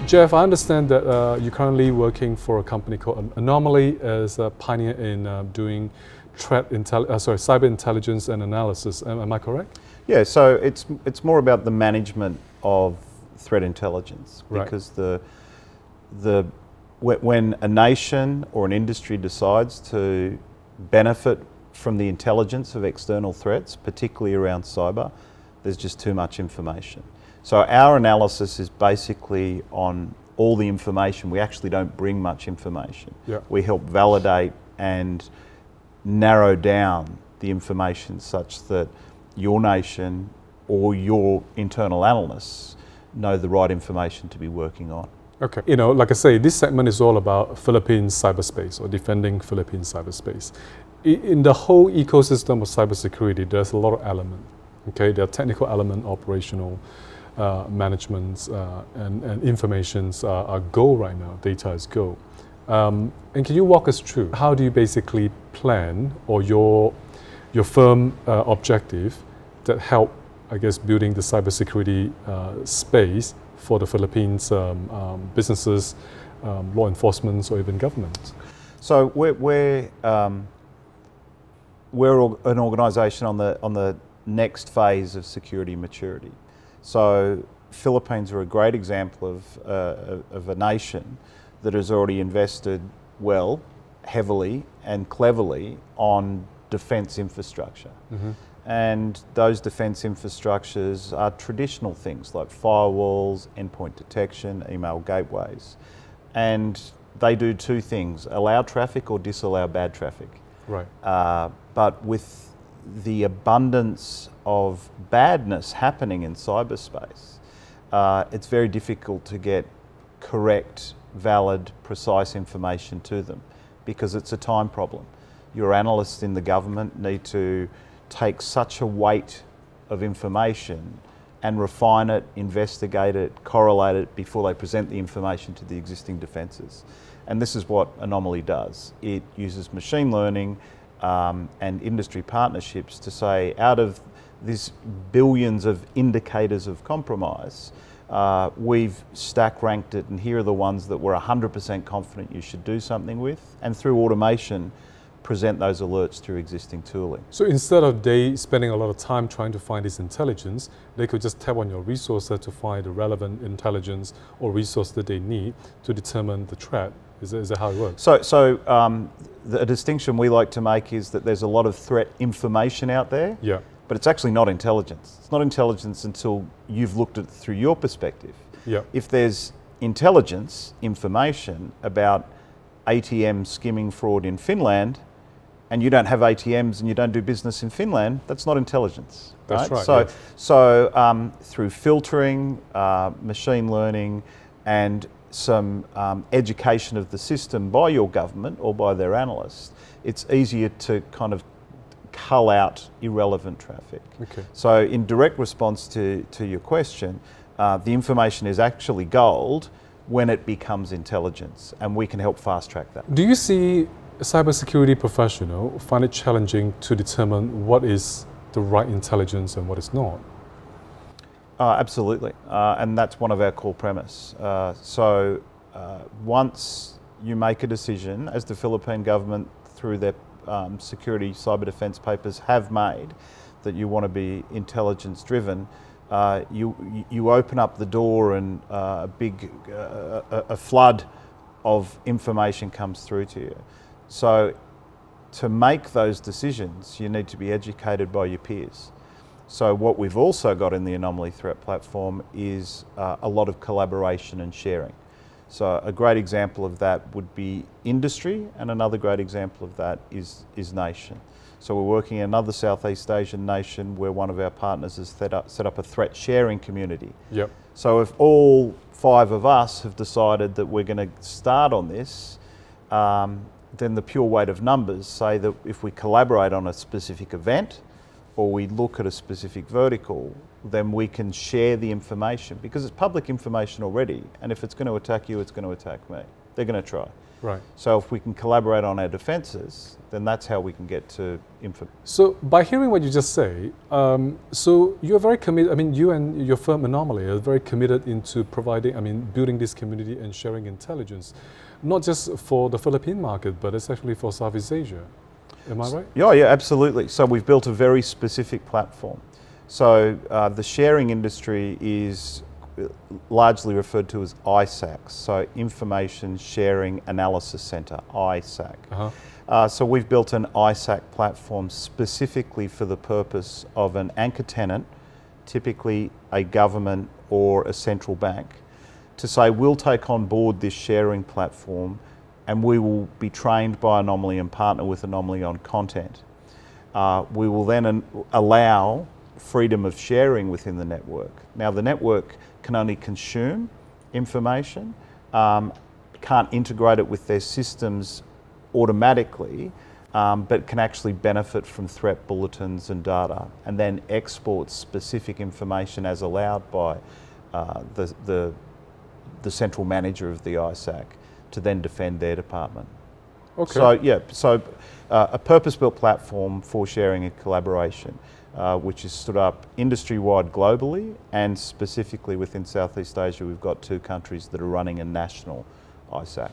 Geoff, I understand that you're currently working for a company called Anomali as a pioneer in doing cyber intelligence and analysis. Am I correct? Yeah, so it's more about the management of threat intelligence, because when a nation or an industry decides to benefit from the intelligence of external threats, particularly around cyber, there's just too much information. So our analysis is basically on all the information. We actually don't bring much information. Yeah. We help validate and narrow down the information such that your nation or your internal analysts know the right information to be working on. Okay. You know, like I say, this segment is all about Philippines cyberspace or defending Philippines cyberspace. In the whole ecosystem of cybersecurity, there's a lot of elements. Okay, there are technical element, operational, management, and informations are go right now. Data is go. And can you walk us through how do you basically plan, or your firm objective that help, I guess, building the cybersecurity space for the Philippines businesses, law enforcement, or even government? So we're an organisation on the next phase of security maturity. So Philippines are a great example of a nation that has already invested well, heavily and cleverly on defence infrastructure. Mm-hmm. And those defence infrastructures are traditional things like firewalls, endpoint detection, email gateways. And they do two things: allow traffic or disallow bad traffic. Right. But with the abundance of badness happening in cyberspace, it's very difficult to get correct, valid, precise information to them, because it's a time problem. Your analysts in the government need to take such a weight of information and refine it, investigate it, correlate it before they present the information to the existing defences. And this is what Anomali does. It uses machine learning and industry partnerships to say, out of these billions of indicators of compromise, we've stack ranked it, and here are the ones that we're 100% confident you should do something with, and through automation present those alerts through existing tooling. So instead of they spending a lot of time trying to find this intelligence, they could just tap on your resources to find the relevant intelligence or resource that they need to determine the threat. Is that how it works? So the distinction we like to make is that there's a lot of threat information out there, yeah, but it's actually not intelligence. It's not intelligence until you've looked at it through your perspective. Yeah. If there's intelligence information about ATM skimming fraud in Finland, and you don't have ATMs and you don't do business in Finland, that's not intelligence. That's right. So, yeah. so through filtering, machine learning, and some education of the system by your government or by their analysts, it's easier to kind of cull out irrelevant traffic. Okay. So in direct response to your question, the information is actually gold when it becomes intelligence, and we can help fast track that. Do you see a cybersecurity professional find it challenging to determine what is the right intelligence and what is not? Absolutely, and that's one of our core premise. So once you make a decision, as the Philippine government through their security cyber defence papers have made, that you want to be intelligence driven, you open up the door and a flood of information comes through to you. So to make those decisions, you need to be educated by your peers. So what we've also got in the Anomali Threat Platform is a lot of collaboration and sharing. So a great example of that would be industry, and another great example of that is nation. So we're working in another Southeast Asian nation where one of our partners has set up a threat sharing community. Yep. So if all 5 of us have decided that we're going to start on this, then the pure weight of numbers say that if we collaborate on a specific event or we look at a specific vertical, then we can share the information, because it's public information already, and if it's going to attack you, it's going to attack me. they're going to try. Right. So if we can collaborate on our defences, then that's how we can get to information. So by hearing what you just say, so you're very committed, I mean, you and your firm Anomali are very committed into providing, I mean, building this community and sharing intelligence, not just for the Philippine market, but it's actually for Southeast Asia. Am I right? Yeah, absolutely. So we've built a very specific platform. So the sharing industry is largely referred to as ISAC, so Information Sharing Analysis Centre, ISAC. So we've built an ISAC platform specifically for the purpose of an anchor tenant, typically a government or a central bank, to say we'll take on board this sharing platform and we will be trained by Anomali and partner with Anomali on content. We will then allow freedom of sharing within the network. Now the network can only consume information, can't integrate it with their systems automatically, but can actually benefit from threat bulletins and data, and then export specific information as allowed by the central manager of the ISAC to then defend their department. Okay. So a purpose-built platform for sharing and collaboration, which is stood up industry-wide globally, and specifically within Southeast Asia, we've got 2 countries that are running a national ISAC.